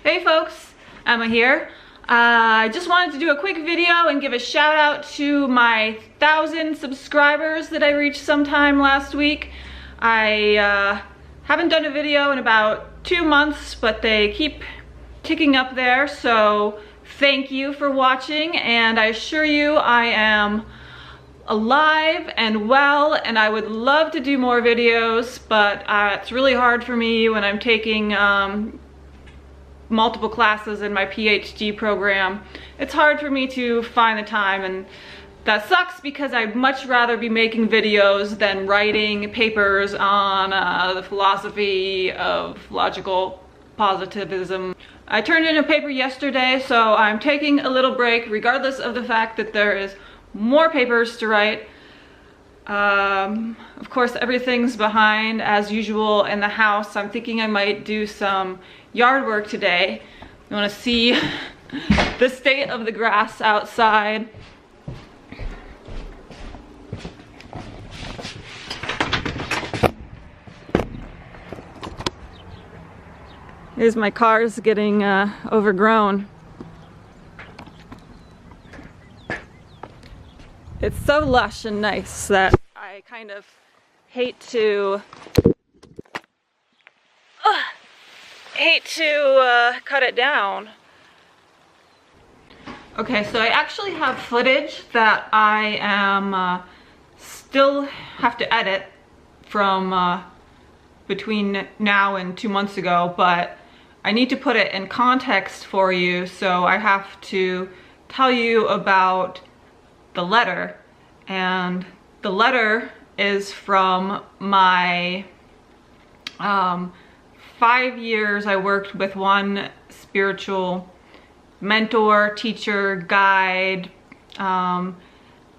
Hey folks, Emma here. I just wanted to do a quick video and give a shout out to my 1,000 subscribers that I reached sometime last week. I haven't done a video in about 2 months, but they keep ticking up there, so thank you for watching, and I assure you I am alive and well, and I would love to do more videos, but it's really hard for me when I'm taking multiple classes in my PhD program. It's hard for me to find the time, and that sucks because I'd much rather be making videos than writing papers on the philosophy of logical positivism. I turned in a paper yesterday, so I'm taking a little break regardless of the fact that there is more papers to write. Of course, everything's behind as usual in the house. I'm thinking I might do some yard work today. You want to see the state of the grass outside. Here's my cars getting overgrown. It's so lush and nice that I kind of hate to cut it down. Okay, so I actually have footage that I am still have to edit from between now and 2 months ago, but I need to put it in context for you, so I have to tell you about the letter. And the letter is from my 5 years I worked with one spiritual mentor, teacher, guide, and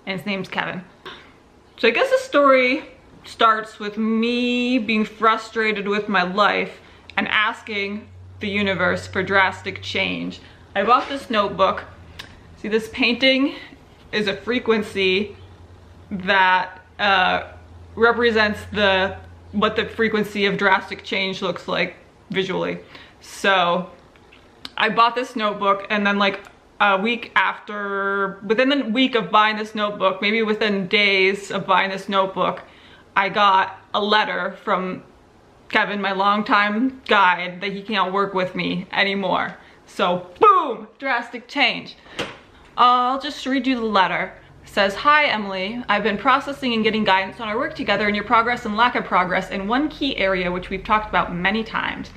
his name's Kevin. So I guess the story starts with me being frustrated with my life and asking the universe for drastic change. I bought this notebook. See, this painting is a frequency that represents what the frequency of drastic change looks like visually. So I bought this notebook, and then like a week after, within the week of buying this notebook, maybe within days of buying this notebook, I got a letter from Kevin, my longtime guide, that he can't work with me anymore. So boom, drastic change. I'll just read you the letter. It says, "Hi Emily, I've been processing and getting guidance on our work together and your progress and lack of progress in one key area which we've talked about many times.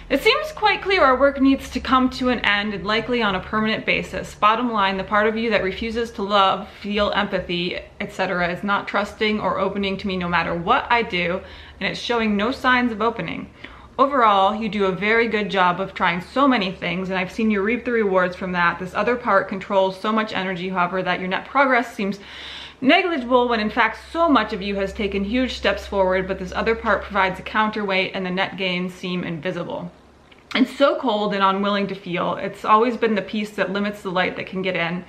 It seems quite clear our work needs to come to an end, and likely on a permanent basis. Bottom line, the part of you that refuses to love, feel empathy, etc. is not trusting or opening to me no matter what I do, and it's showing no signs of opening. Overall, you do a very good job of trying so many things, and I've seen you reap the rewards from that. This other part controls so much energy, however, that your net progress seems negligible when in fact so much of you has taken huge steps forward, but this other part provides a counterweight and the net gains seem invisible. It's so cold and unwilling to feel. It's always been the piece that limits the light that can get in.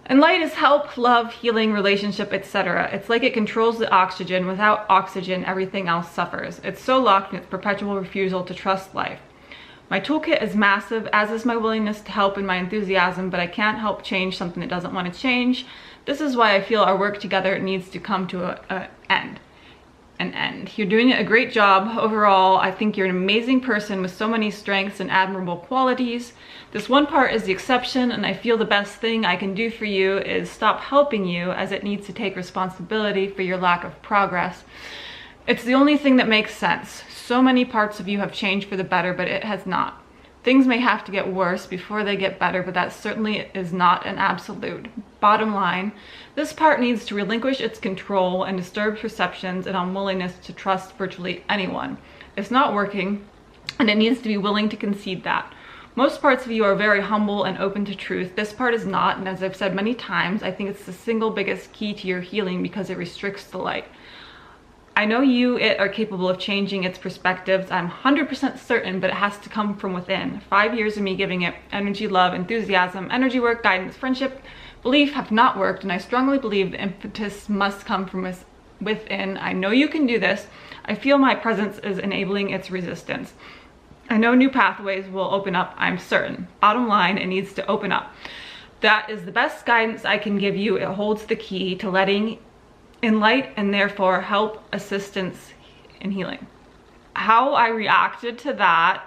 And light is help, love, healing, relationship, etc. It's like it controls the oxygen. Without oxygen, everything else suffers. It's so locked in its perpetual refusal to trust life. My toolkit is massive, as is my willingness to help and my enthusiasm, but I can't help change something that doesn't want to change. This is why I feel our work together needs to come to an end. You're doing a great job overall. I think you're an amazing person with so many strengths and admirable qualities. This one part is the exception, and I feel the best thing I can do for you is stop helping you, as it needs to take responsibility for your lack of progress. It's the only thing that makes sense. So many parts of you have changed for the better, but it has not. Things may have to get worse before they get better, but that certainly is not an absolute. Bottom line, this part needs to relinquish its control and disturbed perceptions and unwillingness to trust virtually anyone. It's not working, and it needs to be willing to concede that. Most parts of you are very humble and open to truth. This part is not, and as I've said many times, I think it's the single biggest key to your healing because it restricts the light. I know it are capable of changing its perspectives. I'm 100% certain, but it has to come from within. 5 years of me giving it energy, love, enthusiasm, energy work, guidance, friendship, belief have not worked, and I strongly believe the impetus must come from within. I know you can do this. I feel my presence is enabling its resistance. I know new pathways will open up, I'm certain. Bottom line, it needs to open up. That is the best guidance I can give you. It holds the key to letting in light and therefore help, assistance, and healing. How I reacted to that,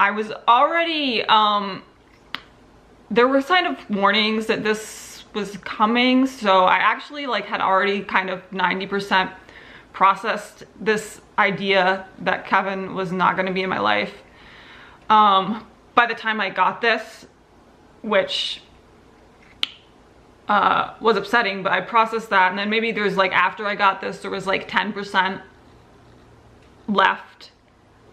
I was already, there were kind of warnings that this was coming. So I actually like had already kind of 90% processed this idea that Kevin was not going to be in my life. By the time I got this, which was upsetting, but I processed that. And then maybe there's like, after I got this, there was like 10% left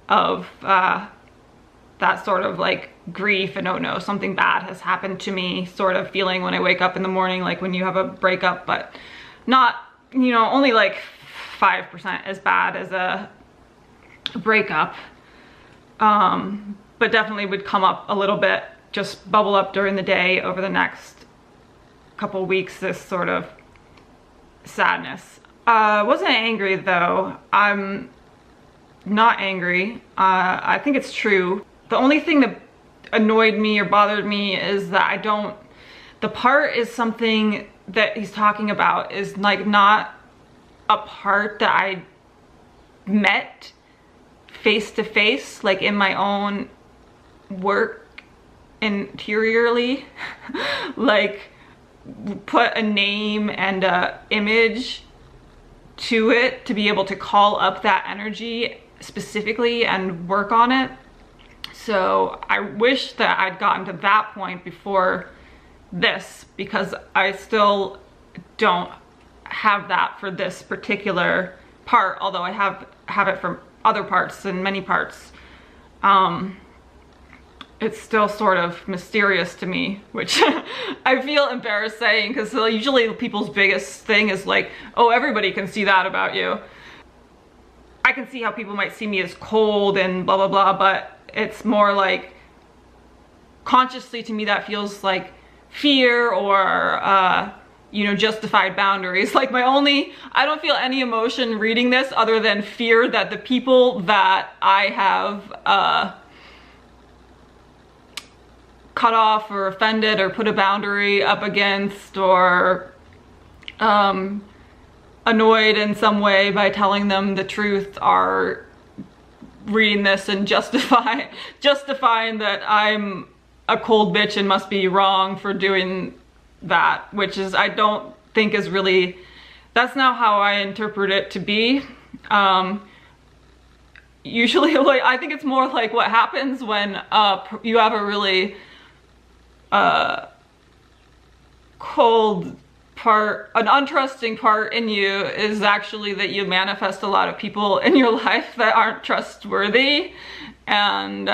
of that sort of like grief and oh no, something bad has happened to me sort of feeling when I wake up in the morning, like when you have a breakup, but not, you know, only like 5% as bad as a breakup. But definitely would come up a little bit, just bubble up during the day over the next couple weeks, this sort of sadness. Wasn't angry though. I'm not angry. I think it's true. The only thing that annoyed me or bothered me is that the part is something that he's talking about is like not a part that I met face to face, like in my own work interiorly, like put a name and a image to it to be able to call up that energy specifically and work on it. So I wish that I'd gotten to that point before this, because I still don't have that for this particular part, although I have it from other parts and many parts. It's still sort of mysterious to me, which I feel embarrassed saying, because usually people's biggest thing is like, oh, everybody can see that about you. I can see how people might see me as cold and blah, blah, blah, but it's more like consciously to me that feels like fear or, you know, justified boundaries. Like I don't feel any emotion reading this other than fear that the people that I have, cut off or offended or put a boundary up against or annoyed in some way by telling them the truth are reading this and justifying that I'm a cold bitch and must be wrong for doing that, which is, I don't think is really, that's not how I interpret it to be. Usually, like, I think it's more like what happens when you have a really cold part, an untrusting part in you is actually that you manifest a lot of people in your life that aren't trustworthy, and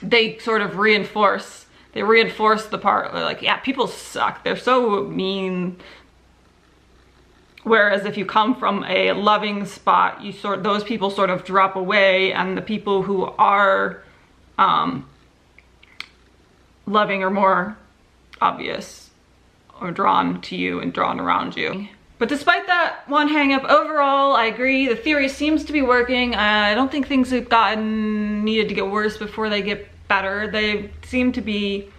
they sort of reinforce the part like, yeah, people suck, they're so mean. Whereas if you come from a loving spot, those people sort of drop away, and the people who are loving are more obvious or drawn to you and drawn around you. But despite that one hang up, overall I agree, the theory seems to be working. I don't think things have needed to get worse before they get better. They seem to be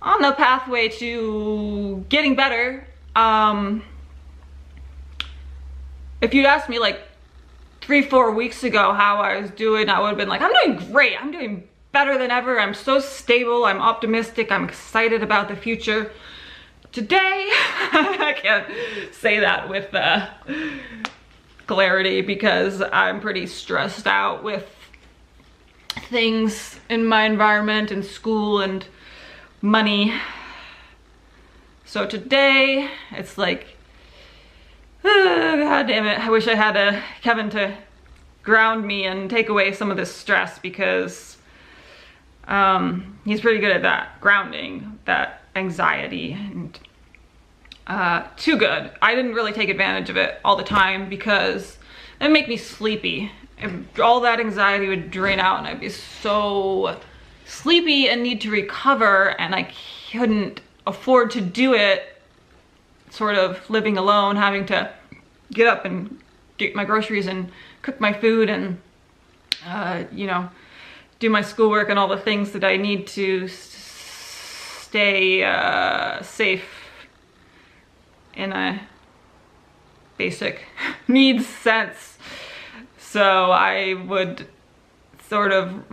on the pathway to getting better. If you'd asked me like 3-4 weeks ago how I was doing, I would have been like, I'm doing great, I'm doing better than ever, I'm so stable, I'm optimistic, I'm excited about the future. Today, I can't say that with clarity because I'm pretty stressed out with things in my environment and school and money. So today, it's like, oh, God damn it, I wish I had Kevin to ground me and take away some of this stress, because he's pretty good at that, grounding that anxiety, and too good. I didn't really take advantage of it all the time because it would make me sleepy. All that anxiety would drain out and I'd be so sleepy and need to recover, and I couldn't afford to do it sort of living alone, having to get up and get my groceries and cook my food and, you know, do my schoolwork and all the things that I need to stay safe in a basic needs sense. So I would sort of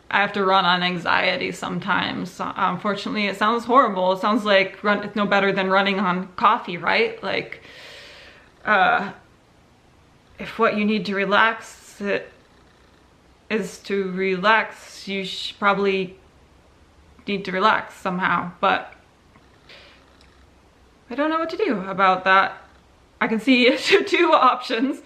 I have to run on anxiety sometimes. Unfortunately, it sounds horrible. It sounds like it's no better than running on coffee, right? Like, if what you need to relax is to relax, you probably need to relax somehow, but I don't know what to do about that. I can see two options.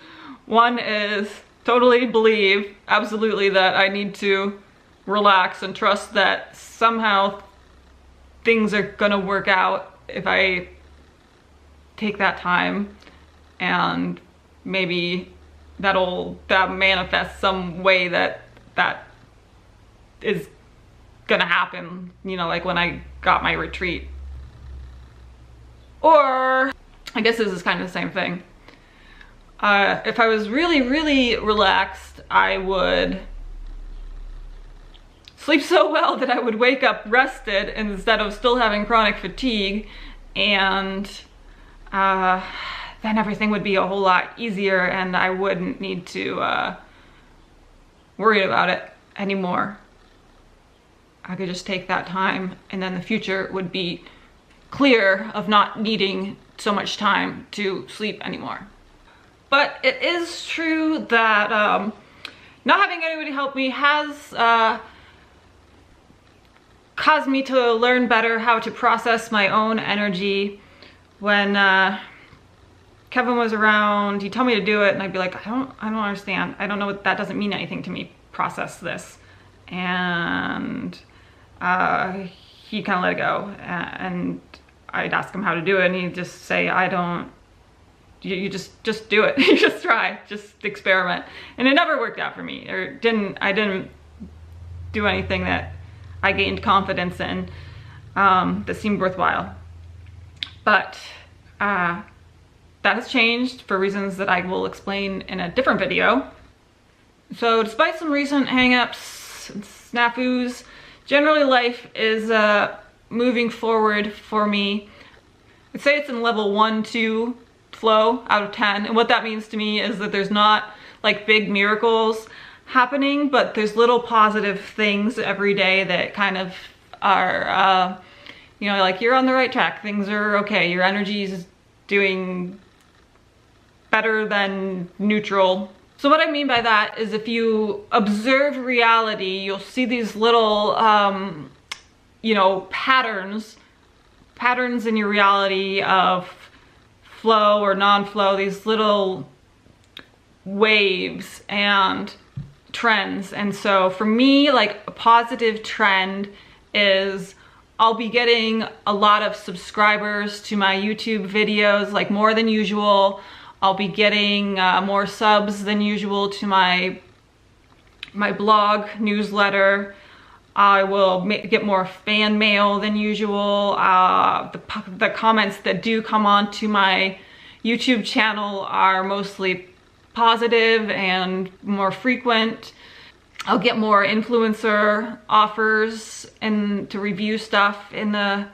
One is totally believe absolutely that I need to relax and trust that somehow things are gonna work out if I take that time, and maybe that manifests some way that is gonna happen, you know, like when I got my retreat. Or I guess this is kind of the same thing. If I was really, really relaxed, I would sleep so well that I would wake up rested instead of still having chronic fatigue, and then everything would be a whole lot easier and I wouldn't need to worry about it anymore. I could just take that time, and then the future would be clear of not needing so much time to sleep anymore. But it is true that not having anybody help me has caused me to learn better how to process my own energy. When Kevin was around, he told me to do it and I'd be like, I don't understand. I don't know what that doesn't mean anything to me. Process this. And he kind of let it go, and I'd ask him how to do it and he'd just say, you just do it. You just try, just experiment. And it never worked out for me, or I didn't do anything that I gained confidence in that seemed worthwhile. But that has changed for reasons that I will explain in a different video. So despite some recent hang-ups and snafus, generally life is moving forward for me. I'd say it's in level 1, 2 flow out of 10. And what that means to me is that there's not like big miracles happening, but there's little positive things every day that kind of are, you know, like you're on the right track. Things are okay. Your energy is doing better than neutral. So what I mean by that is if you observe reality, you'll see these little, you know, patterns in your reality of flow or non-flow, these little waves and trends. And so for me, like a positive trend is I'll be getting a lot of subscribers to my YouTube videos, like more than usual. I'll be getting more subs than usual to my blog newsletter. I will get more fan mail than usual. The comments that do come onto my YouTube channel are mostly positive and more frequent. I'll get more influencer offers and to review stuff in my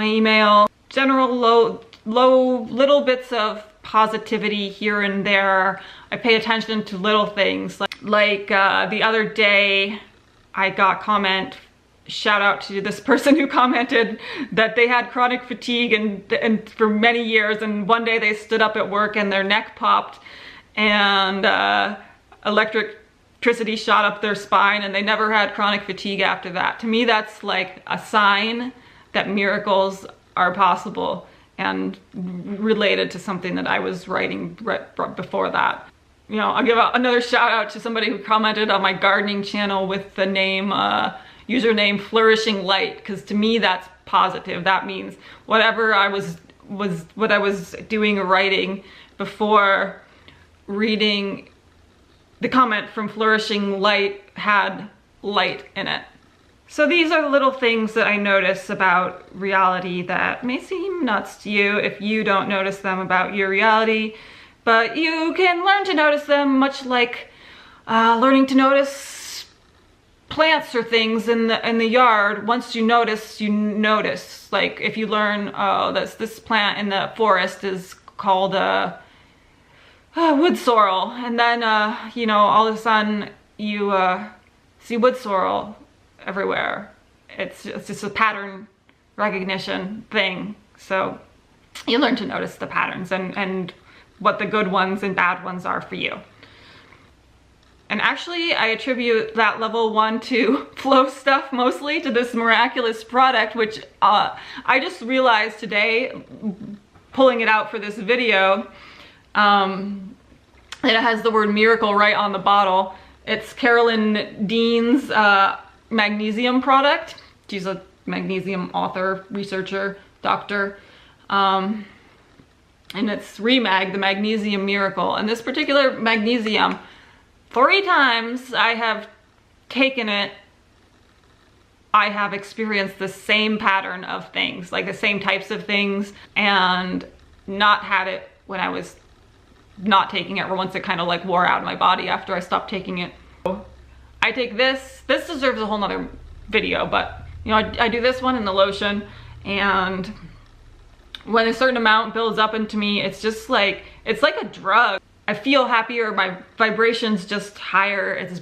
email. General low little bits of positivity here and there. I pay attention to little things like the other day I got shout out to this person who commented that they had chronic fatigue and for many years, and one day they stood up at work and their neck popped and electricity shot up their spine and they never had chronic fatigue after that. To me, that's like a sign that miracles are possible and related to something that I was writing right before that. You know, I'll give another shout out to somebody who commented on my gardening channel with the name, username Flourishing Light, because to me that's positive. That means whatever I was doing or writing before reading the comment from Flourishing Light had light in it. So these are the little things that I notice about reality that may seem nuts to you if you don't notice them about your reality, but you can learn to notice them, much like learning to notice plants or things in the yard, once you notice, like if you learn, oh, this plant in the forest is called wood sorrel, and then you know, all of a sudden you see wood sorrel everywhere. It's just a pattern recognition thing. So you learn to notice the patterns and what the good ones and bad ones are for you. And actually, I attribute that level 1 to flow stuff mostly to this miraculous product, which I just realized today, pulling it out for this video, it has the word miracle right on the bottle. It's Carolyn Dean's magnesium product. She's a magnesium author, researcher, doctor. And it's Remag, the Magnesium Miracle. And this particular magnesium, 3 times I have taken it, I have experienced the same pattern of things, like the same types of things, and not had it when I was not taking it, or once it kind of like wore out of my body after I stopped taking it. I take this deserves a whole nother video, but you know, I do this one in the lotion, and when a certain amount builds up into me, it's just like, it's like a drug. I feel happier, my vibration's just higher, it's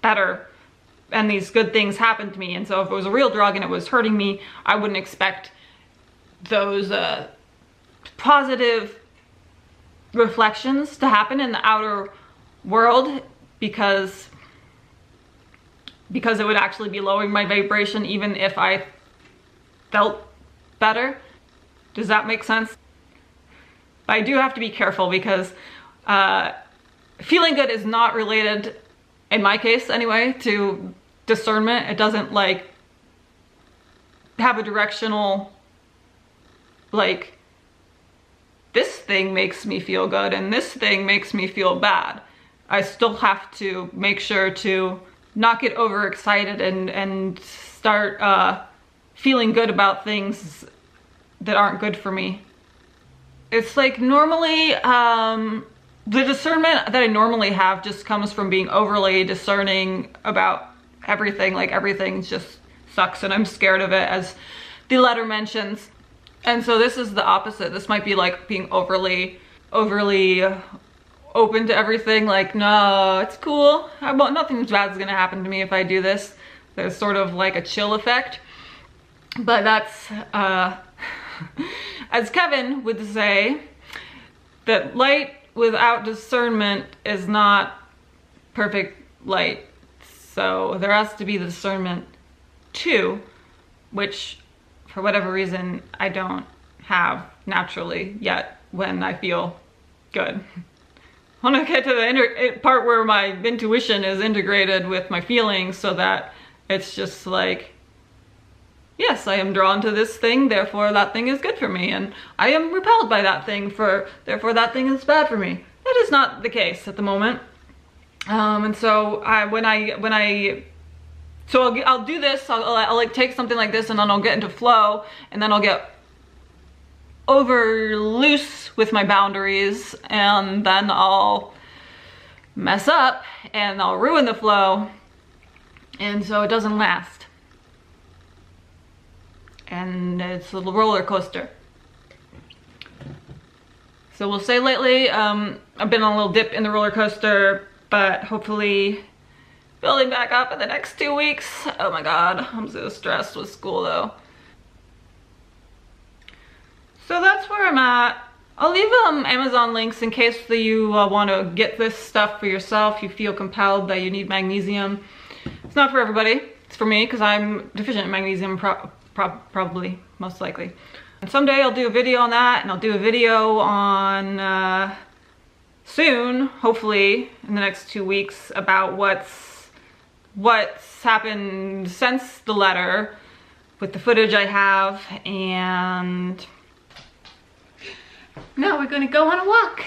better, and these good things happen to me. And so if it was a real drug and it was hurting me, I wouldn't expect those positive reflections to happen in the outer world, because it would actually be lowering my vibration even if I felt better. Does that make sense? But I do have to be careful, because feeling good is not related, in my case anyway, to discernment. It doesn't like have a directional, like, this thing makes me feel good and this thing makes me feel bad. I still have to make sure to not get overexcited and start feeling good about things that aren't good for me. It's like normally, the discernment that I normally have just comes from being overly discerning about everything. Like everything just sucks and I'm scared of it, as the letter mentions. And so this is the opposite. This might be like being overly open to everything. Like, no, it's cool. Nothing bad's gonna happen to me if I do this. There's sort of like a chill effect. But that's, as Kevin would say, that light without discernment is not perfect light. So there has to be the discernment too, which for whatever reason I don't have naturally yet when I feel good. I want to get to the part where my intuition is integrated with my feelings, so that it's just like, yes, I am drawn to this thing, therefore that thing is good for me, and I am repelled by that thing, therefore that thing is bad for me. That is not the case at the moment. And so I'll do this, I'll like take something like this, and then I'll get into flow, and then I'll get over loose with my boundaries, and then I'll mess up and I'll ruin the flow, and so it doesn't last. And it's a roller coaster. So we'll say lately, I've been on a little dip in the roller coaster, but hopefully building back up in the next 2 weeks. Oh my God, I'm so stressed with school though. So that's where I'm at. I'll leave Amazon links in case that you want to get this stuff for yourself. You feel compelled that you need magnesium. It's not for everybody. It's for me because I'm deficient in magnesium, probably, most likely. And someday I'll do a video on that, and I'll do a video on soon, hopefully in the next 2 weeks, about what's happened since the letter with the footage I have. And now we're gonna go on a walk.